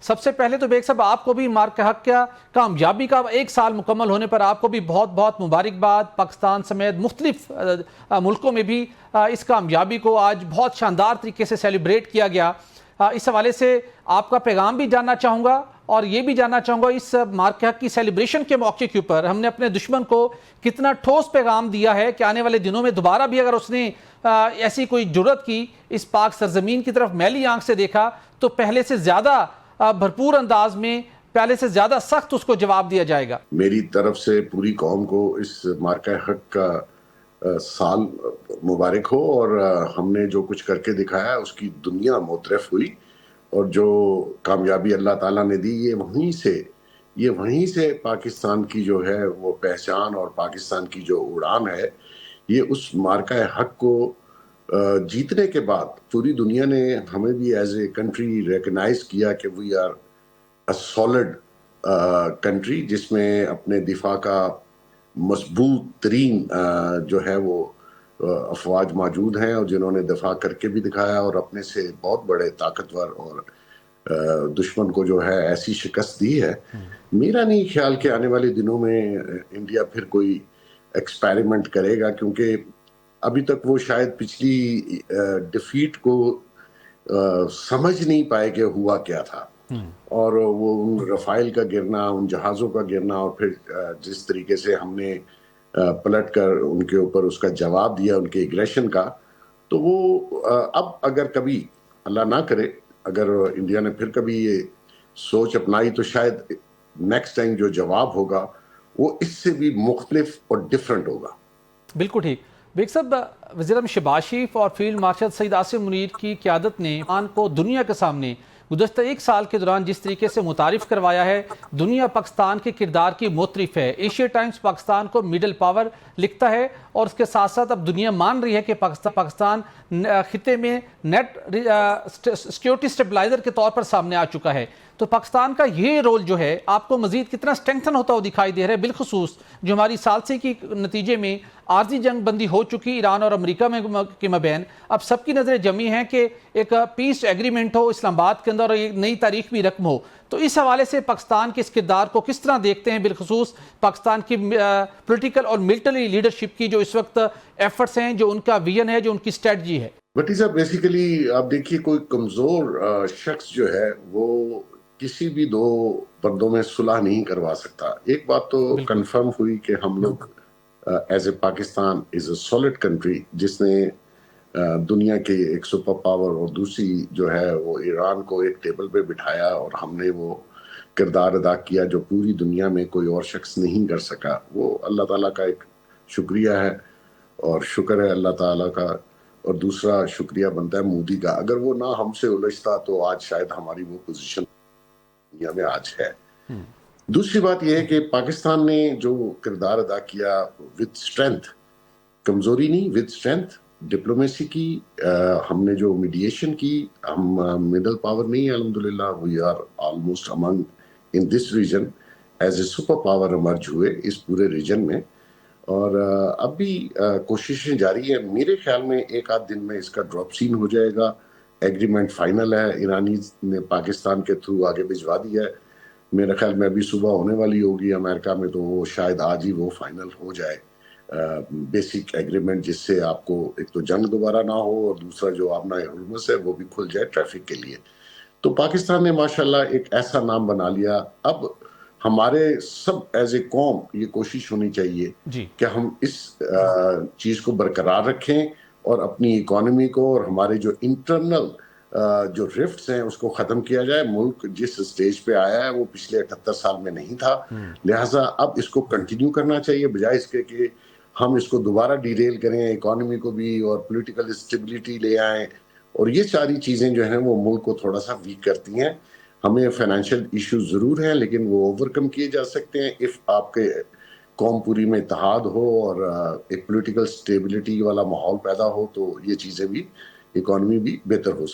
سب سے پہلے تو بیگ صاحب آپ کو بھی مارک حق کیا کامیابی کا 1 سال مکمل ہونے پر آپ کو بھی بہت بہت مبارکباد. پاکستان سمیت مختلف ملکوں میں بھی اس کامیابی کو آج بہت شاندار طریقے سے سیلیبریٹ کیا گیا. اس حوالے سے آپ کا پیغام بھی جاننا چاہوں گا اور یہ بھی جاننا چاہوں گا اس مارک حق کی سیلیبریشن کے موقع کے اوپر ہم نے اپنے دشمن کو کتنا ٹھوس پیغام دیا ہے کہ آنے والے دنوں میں دوبارہ بھی اگر اس نے ایسی کوئی جرت کی اس پاک سرزمین کی طرف میلی آنکھ سے دیکھا تو پہلے سے زیادہ بھرپور انداز میں پہلے سے زیادہ سخت اس کو جواب دیا جائے گا. میری طرف سے پوری قوم کو اس مارکہ حق کا سال مبارک ہو اور ہم نے جو کچھ کر کے دکھایا اس کی دنیا معترف ہوئی اور جو کامیابی اللہ تعالیٰ نے دی یہ وہیں سے پاکستان کی جو ہے وہ پہچان اور پاکستان کی جو اڑان ہے یہ اس مارکہ حق کو جیتنے کے بعد پوری دنیا نے ہمیں بھی ایز اے کنٹری ریکگنائز کیا کہ we are a solid country جس میں اپنے دفاع کا مضبوط ترین جو ہے وہ افواج موجود ہیں اور جنہوں نے دفاع کر کے بھی دکھایا اور اپنے سے بہت بڑے طاقتور اور دشمن کو جو ہے ایسی شکست دی ہے. میرا نہیں خیال کہ آنے والے دنوں میں انڈیا پھر کوئی ایکسپیریمنٹ کرے گا کیونکہ ابھی تک وہ شاید پچھلی ڈیفیٹ کو سمجھ نہیں پائے کہ ہوا کیا تھا اور وہ ان رفائل کا گرنا ان جہازوں کا گرنا اور پھر جس طریقے سے ہم نے پلٹ کر ان کے اوپر اس کا جواب دیا ان کے ایگریشن کا تو وہ اب اگر کبھی اللہ نہ کرے اگر انڈیا نے پھر کبھی یہ سوچ اپنائی تو شاید نیکسٹ ٹائم جو جواب ہوگا وہ اس سے بھی مختلف اور ڈیفرنٹ ہوگا. بالکل ٹھیک. بیگ صاحب وزیر اعظم شہباز شریف اور فیلڈ مارشل سعید عاصم منیر کی قیادت نے پاکستان کو دنیا کے سامنے گزشتہ 1 سال کے دوران جس طریقے سے متعارف کروایا ہے دنیا پاکستان کے کردار کی معترف ہے. ایشیا ٹائمز پاکستان کو مڈل پاور لکھتا ہے اور اس کے ساتھ ساتھ اب دنیا مان رہی ہے کہ پاکستان خطے میں نیٹ سیکیورٹی سٹیبلائزر کے طور پر سامنے آ چکا ہے. تو پاکستان کا یہ رول جو ہے آپ کو مزید کتنا سٹرینگتھن ہوتا ہوا دکھائی دے رہا ہے بالخصوص جو ہماری ثالثی کی نتیجے میں عارضی جنگ بندی ہو چکی ایران اور امریکہ کے مابین اب سب کی نظریں جمی ہیں کہ ایک پیس ایگریمنٹ ہو اسلام آباد کے اندر اور ایک نئی تاریخ بھی رقم ہو. تو اس حوالے سے پاکستان کے اس کردار کو کس طرح دیکھتے ہیں بالخصوص پاکستان کی پولیٹیکل اور ملٹری لیڈرشپ کی جو اس وقت ایفرٹس ہیں جو ان کا ویژن ہے جو ان کی اسٹریٹجی ہے. بٹی صاحب بیسیکلی آپ دیکھیے کوئی کمزور شخص جو ہے وہ کسی بھی 2 پردوں میں صلح نہیں کروا سکتا. ایک بات تو کنفرم ہوئی کہ ہم لوگ as a Pakistan is a solid country جس نے دنیا کے ایک سپر پاور اور دوسری جو ہے وہ ایران کو ایک ٹیبل پہ بٹھایا اور ہم نے وہ کردار ادا کیا جو پوری دنیا میں کوئی اور شخص نہیں کر سکا. وہ اللہ تعالیٰ کا ایک شکریہ ہے اور شکر ہے اللہ تعالیٰ کا اور دوسرا شکریہ بنتا ہے مودی کا. اگر وہ نہ ہم سے الجھتا تو آج شاید ہماری وہ پوزیشن دنیا میں آج ہے. دوسری بات یہ ہے کہ پاکستان نے جو کردار ادا کیا وتھ اسٹرینتھ کمزوری نہیں وتھ اسٹرینتھ ڈپلومیسی کی ہم نے جو میڈیشن کی ہم مڈل پاور نہیں ہے الحمدللہ we are almost among in this region as a super power emerge ہوئے اس پورے ریجن میں اور اب بھی کوششیں جاری ہیں. میرے خیال میں 1 آدھ دن میں اس کا ڈراپ سین ہو جائے گا. ایگریمنٹ فائنل ہے ایرانی نے پاکستان کے تھرو آگے بھجوا دیا ہے. میرے خیال میں ابھی صبح ہونے والی ہوگی امریکہ میں تو وہ شاید آج ہی وہ فائنل ہو جائے بیسک ایگریمنٹ جس سے آپ کو ایک تو جنگ دوبارہ نہ ہو اور دوسرا جو آبنا ہرمز ہے وہ بھی کھل جائے ٹریفک کے لیے. تو پاکستان نے ماشاءاللہ ایک ایسا نام بنا لیا. اب ہمارے سب ایز اے قوم یہ کوشش ہونی چاہیے کہ ہم اس چیز کو برقرار رکھیں اور اپنی اکانومی کو اور ہمارے جو انٹرنل جو رفٹس ہیں اس کو ختم کیا جائے. ملک جس سٹیج پہ آیا ہے وہ پچھلے 78 سال میں نہیں تھا, لہٰذا اب اس کو کنٹینیو کرنا چاہیے بجائے اس کے کہ ہم اس کو دوبارہ ڈیریل کریں, اکانومی کو بھی اور پولیٹیکل اسٹیبلٹی لے آئیں. اور یہ ساری چیزیں جو ہیں وہ ملک کو تھوڑا سا ویک کرتی ہیں. ہمیں فائنینشیل ایشوز ضرور ہیں لیکن وہ اوور کم کیے جا سکتے ہیں اف آپ کے قوم پوری میں اتحاد ہو اور ایک پولیٹیکل اسٹیبلٹی والا ماحول پیدا ہو تو یہ چیزیں بھی اکانومی بھی بہتر ہو سکتی.